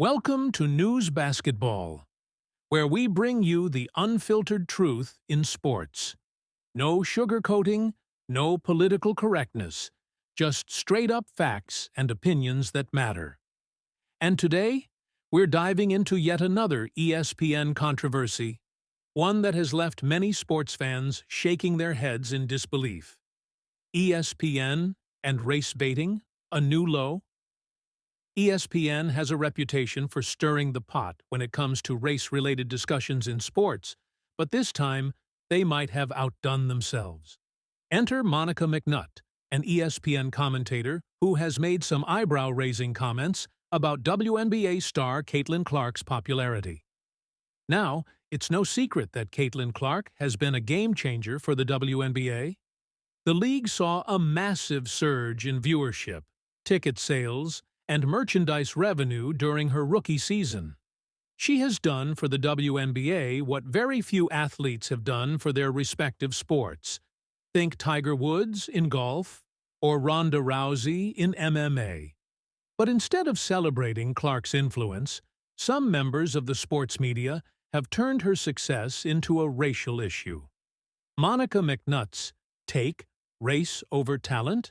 Welcome to News Basketball, where we bring you the unfiltered truth in sports. No sugarcoating, no political correctness, just straight-up facts and opinions that matter. And today, we're diving into yet another ESPN controversy, one that has left many sports fans shaking their heads in disbelief. ESPN and race baiting, a new low? ESPN has a reputation for stirring the pot when it comes to race-related discussions in sports, but this time, they might have outdone themselves. Enter Monica McNutt, an ESPN commentator who has made some eyebrow-raising comments about WNBA star Caitlin Clark's popularity. Now, it's no secret that Caitlin Clark has been a game-changer for the WNBA. The league saw a massive surge in viewership, ticket sales, and merchandise revenue during her rookie season. She has done for the WNBA what very few athletes have done for their respective sports. Think Tiger Woods in golf or Ronda Rousey in MMA. But instead of celebrating Clark's influence, some members of the sports media have turned her success into a racial issue. Monica McNutt's take, race over talent?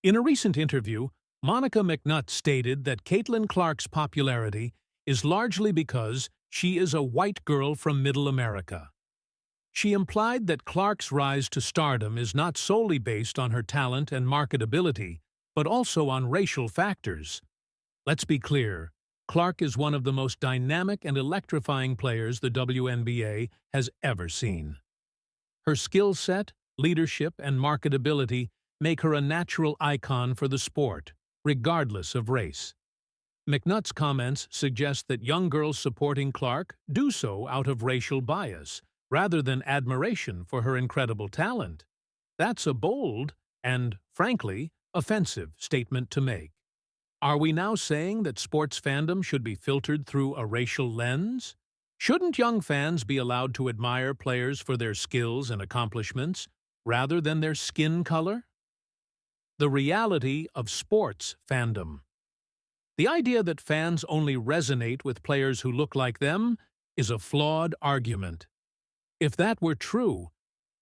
In a recent interview, Monica McNutt stated that Caitlin Clark's popularity is largely because she is a white girl from Middle America. She implied that Clark's rise to stardom is not solely based on her talent and marketability, but also on racial factors. Let's be clear, Clark is one of the most dynamic and electrifying players the WNBA has ever seen. Her skill set, leadership, and marketability make her a natural icon for the sport, regardless of race. McNutt's comments suggest that young girls supporting Clark do so out of racial bias, rather than admiration for her incredible talent. That's a bold and, frankly, offensive statement to make. Are we now saying that sports fandom should be filtered through a racial lens? Shouldn't young fans be allowed to admire players for their skills and accomplishments, rather than their skin color? The reality of sports fandom. The idea that fans only resonate with players who look like them is a flawed argument. If that were true,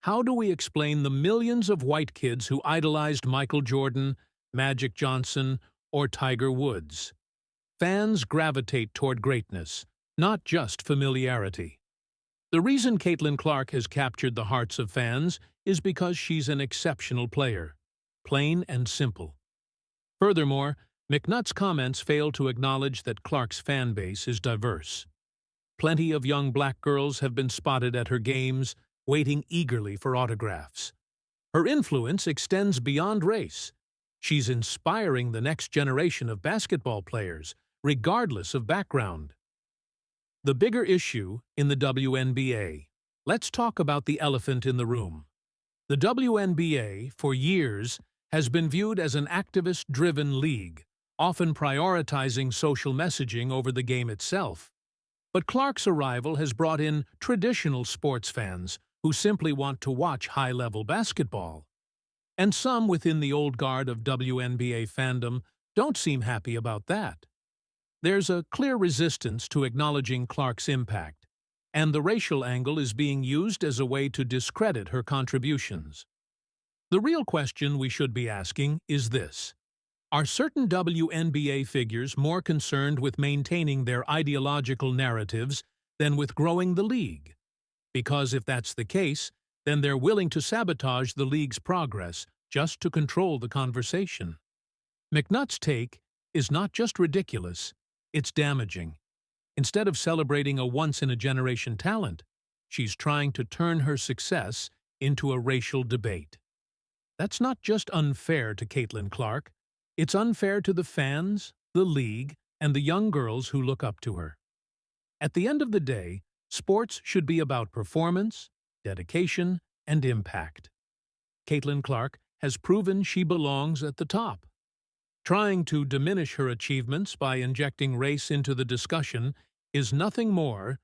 how do we explain the millions of white kids who idolized Michael Jordan, Magic Johnson, or Tiger Woods? Fans gravitate toward greatness, not just familiarity. The reason Caitlin Clark has captured the hearts of fans is because she's an exceptional player. Plain and simple. Furthermore, McNutt's comments fail to acknowledge that Clark's fan base is diverse. Plenty of young black girls have been spotted at her games, waiting eagerly for autographs. Her influence extends beyond race. She's inspiring the next generation of basketball players, regardless of background. The bigger issue in the WNBA. Let's talk about the elephant in the room. The WNBA, for years, has been viewed as an activist-driven league, often prioritizing social messaging over the game itself. But Clark's arrival has brought in traditional sports fans who simply want to watch high-level basketball. And some within the old guard of WNBA fandom don't seem happy about that. There's a clear resistance to acknowledging Clark's impact, and the racial angle is being used as a way to discredit her contributions. The real question we should be asking is this: are certain WNBA figures more concerned with maintaining their ideological narratives than with growing the league? Because if that's the case, then they're willing to sabotage the league's progress just to control the conversation. McNutt's take is not just ridiculous, it's damaging. Instead of celebrating a once-in-a-generation talent, she's trying to turn her success into a racial debate. That's not just unfair to Caitlin Clark, it's unfair to the fans, the league, and the young girls who look up to her. At the end of the day, sports should be about performance, dedication, and impact. Caitlin Clark has proven she belongs at the top. Trying to diminish her achievements by injecting race into the discussion is nothing more